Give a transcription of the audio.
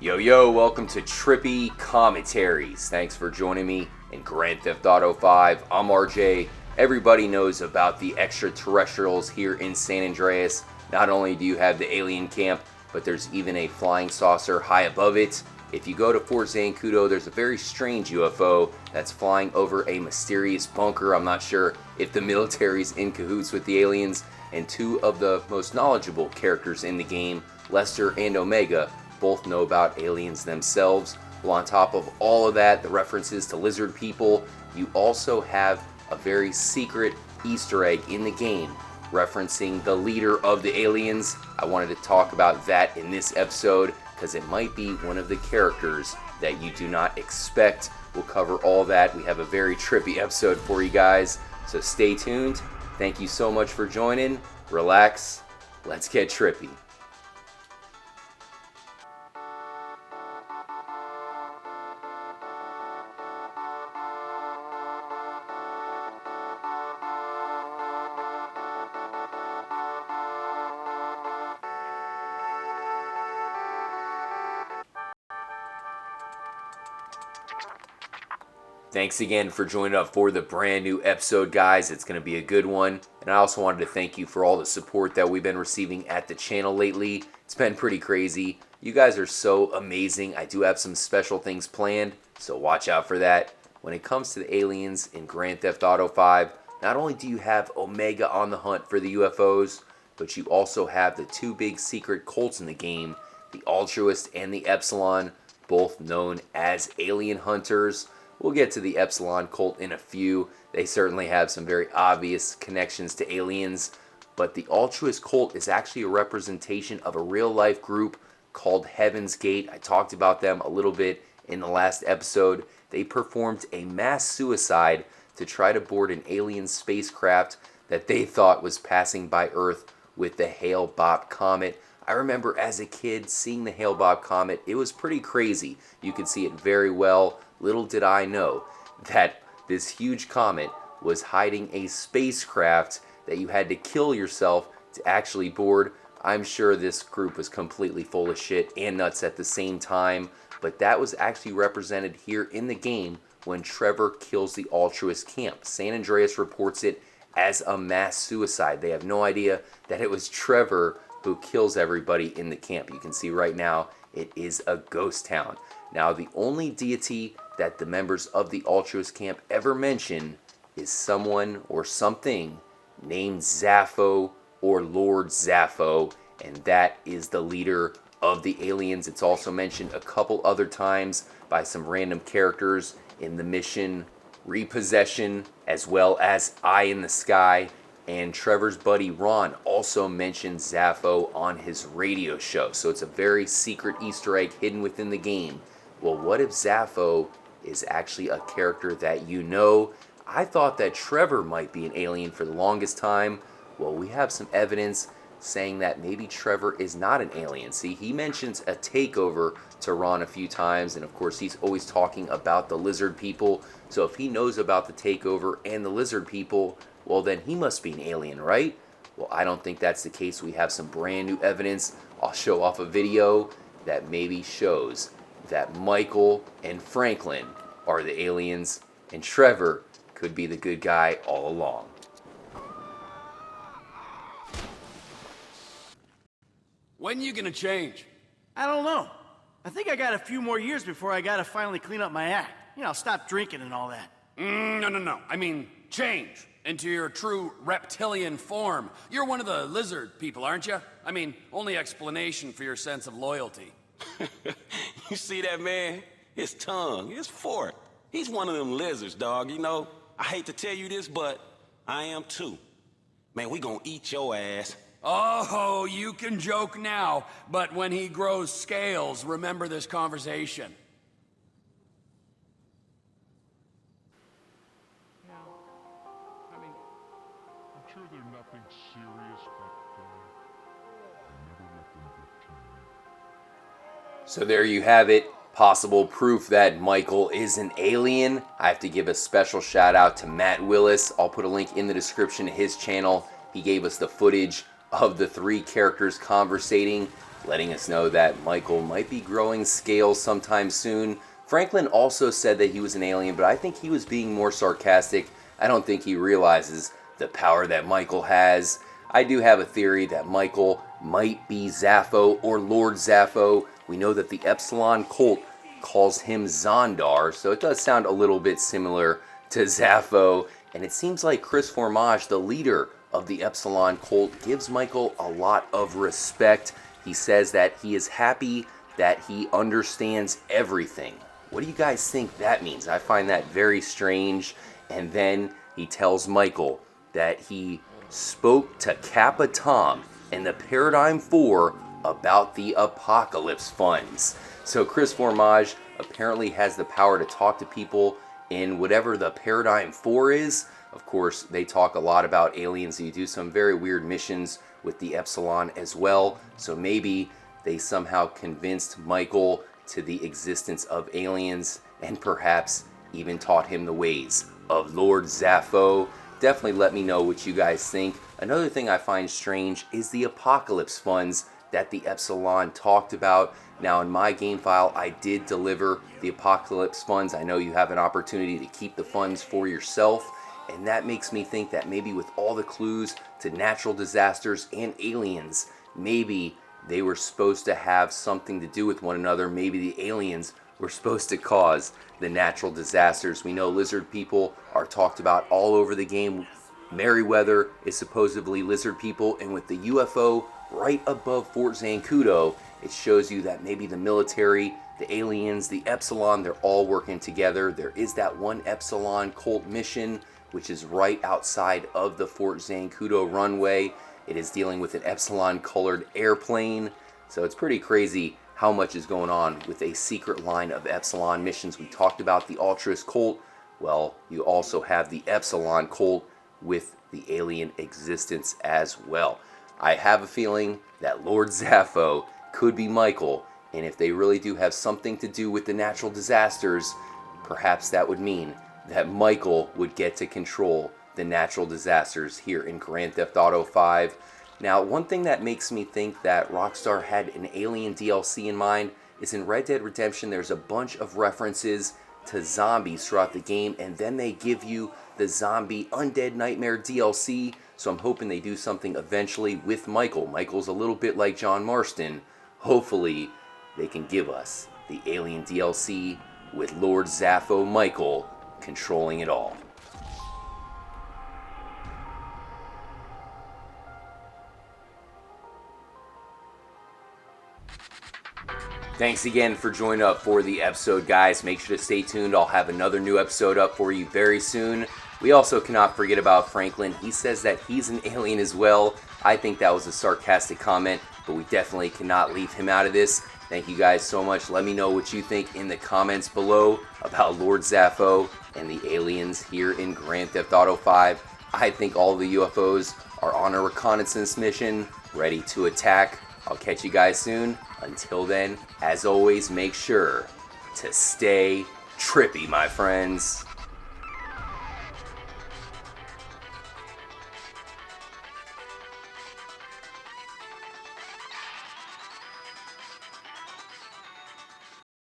Yo, welcome to Trippy Commentaries. Thanks for joining me in Grand Theft Auto 5. I'm RJ. Everybody knows about the extraterrestrials here in San Andreas. Not only do you have the alien camp, but there's even a flying saucer high above it. If you go to Fort Zancudo, there's a very strange UFO that's flying over a mysterious bunker. I'm not sure if the military's in cahoots with the aliens. And two of the most knowledgeable characters in the game, Lester and Omega, both know about aliens themselves. Well, on top of all of that, the references to lizard people, you also have a very secret Easter egg in the game referencing the leader of the aliens. I wanted to talk about that in this episode because it might be one of the characters that you do not expect. We'll cover all that. We have a very trippy episode for you guys, so stay tuned. Thank you so much for joining. Relax. Let's get trippy. Thanks again for joining up for the brand new episode, guys. It's going to be a good one. And I also wanted to thank you for all the support that we've been receiving at the channel lately. It's been pretty crazy. You guys are so amazing. I do have some special things planned, so watch out for that. When it comes to the aliens in Grand Theft Auto 5, not only do you have Omega on the hunt for the UFOs, but you also have the two big secret cults in the game, the Altruist and the Epsilon, both known as alien hunters. We'll get to the Epsilon cult in a few. They certainly have some very obvious connections to aliens, but the Altruist cult is actually a representation of a real-life group called Heaven's Gate. I talked about them a little bit in the last episode. They performed a mass suicide to try to board an alien spacecraft that they thought was passing by Earth with the Hale-Bopp comet. I remember as a kid seeing the Hale-Bopp comet. It was pretty crazy. You could see it very well. Little did I know that this huge comet was hiding a spacecraft that you had to kill yourself to actually board. I'm sure this group was completely full of shit and nuts at the same time, but that was actually represented here in the game when Trevor kills the Altruist camp. San Andreas reports it as a mass suicide. They have no idea that it was Trevor who kills everybody in the camp. You can see right now it is a ghost town. Now, the only deity that the members of the Altruist camp ever mention is someone or something named Zapho or Lord Zapho, and that is the leader of the aliens. It's also mentioned a couple other times by some random characters in the mission Repossession, as well as Eye in the Sky. And Trevor's buddy Ron also mentioned Zapho on his radio show. So it's a very secret Easter egg hidden within the game. Well, what if Zapho is actually a character that you know? I thought that Trevor might be an alien for the longest time. Well, we have some evidence saying that maybe Trevor is not an alien. See, he mentions a takeover to Ron a few times, and of course he's always talking about the lizard people. So if he knows about the takeover and the lizard people, well, then he must be an alien, right? Well, I don't think that's the case. We have some brand new evidence. I'll show off a video that maybe shows that Michael and Franklin are the aliens, and Trevor could be the good guy all along. When you gonna change? I don't know. I think I got a few more years before I gotta finally clean up my act. You know, stop drinking and all that. No. I mean, change into your true reptilian form. You're one of the lizard people, aren't you? I mean, only explanation for your sense of loyalty. You see that, man? His tongue, his fork. He's one of them lizards, dog. You know, I hate to tell you this, but I am too. Man, we gonna eat your ass. Oh, you can joke now, but when he grows scales, remember this conversation. Yeah. I mean, I'm sure they're nothing serious, but never let them get to me. So there you have it. Possible proof that Michael is an alien. I have to give a special shout out to Matt Willis. I'll put a link in the description to his channel. He gave us the footage of the three characters conversating. letting us know that Michael might be growing scales sometime soon. Franklin also said that he was an alien, but I think he was being more sarcastic. I don't think he realizes the power that Michael has. I do have a theory that Michael might be Zapho or Lord Zapho. We know that the Epsilon cult calls him Zondar, so it does sound a little bit similar to Zapho. And it seems like Chris Formage, the leader of the Epsilon cult, gives Michael a lot of respect. He says that he is happy that he understands everything. What do you guys think that means? I find that very strange. And then he tells Michael that he spoke to Kappa Tom and the Paradigm 4 about the Apocalypse Funds. So Chris Formage apparently has the power to talk to people in whatever the Paradigm 4 is. Of course, they talk a lot about aliens. You do some very weird missions with the Epsilon as well. So maybe they somehow convinced Michael to the existence of aliens and perhaps even taught him the ways of Lord Zapho. Definitely let me know what you guys think. Another thing I find strange is the Apocalypse Funds that the Epsilon talked about. Now in my game file, I did deliver the Apocalypse Funds. I know you have an opportunity to keep the funds for yourself, and that makes me think that maybe with all the clues to natural disasters and aliens, maybe they were supposed to have something to do with one another. Maybe the aliens were supposed to cause the natural disasters. We know lizard people are talked about all over the game. Merryweather is supposedly lizard people, and with the UFO right above Fort Zancudo, it shows you that maybe the military, the aliens, the Epsilon, they're all working together. There is that one Epsilon cult mission, which is right outside of the Fort Zancudo runway. It is dealing with an Epsilon colored airplane. So it's pretty crazy how much is going on with a secret line of Epsilon missions. We talked about the Ultras cult. Well, you also have the Epsilon cult with the alien existence as well. I have a feeling that Lord Zapho could be Michael, and if they really do have something to do with the natural disasters, perhaps that would mean that Michael would get to control the natural disasters here in Grand Theft Auto 5. Now, one thing that makes me think that Rockstar had an Alien DLC in mind is in Red Dead Redemption, there's a bunch of references to zombies throughout the game, and then they give you the Zombie Undead Nightmare DLC, so I'm hoping they do something eventually with Michael. Michael's a little bit like John Marston. Hopefully, they can give us the Alien DLC with Lord Zapho Michael controlling it all. Thanks again for joining up for the episode, guys. Make sure to stay tuned. I'll have another new episode up for you very soon. We also cannot forget about Franklin. He says that he's an alien as well. I think that was a sarcastic comment, but we definitely cannot leave him out of this. Thank you guys so much. Let me know what you think in the comments below about Lord Zapho and the aliens here in Grand Theft Auto 5. I think all the UFOs are on a reconnaissance mission, ready to attack. I'll catch you guys soon. Until then, as always, make sure to stay trippy, my friends.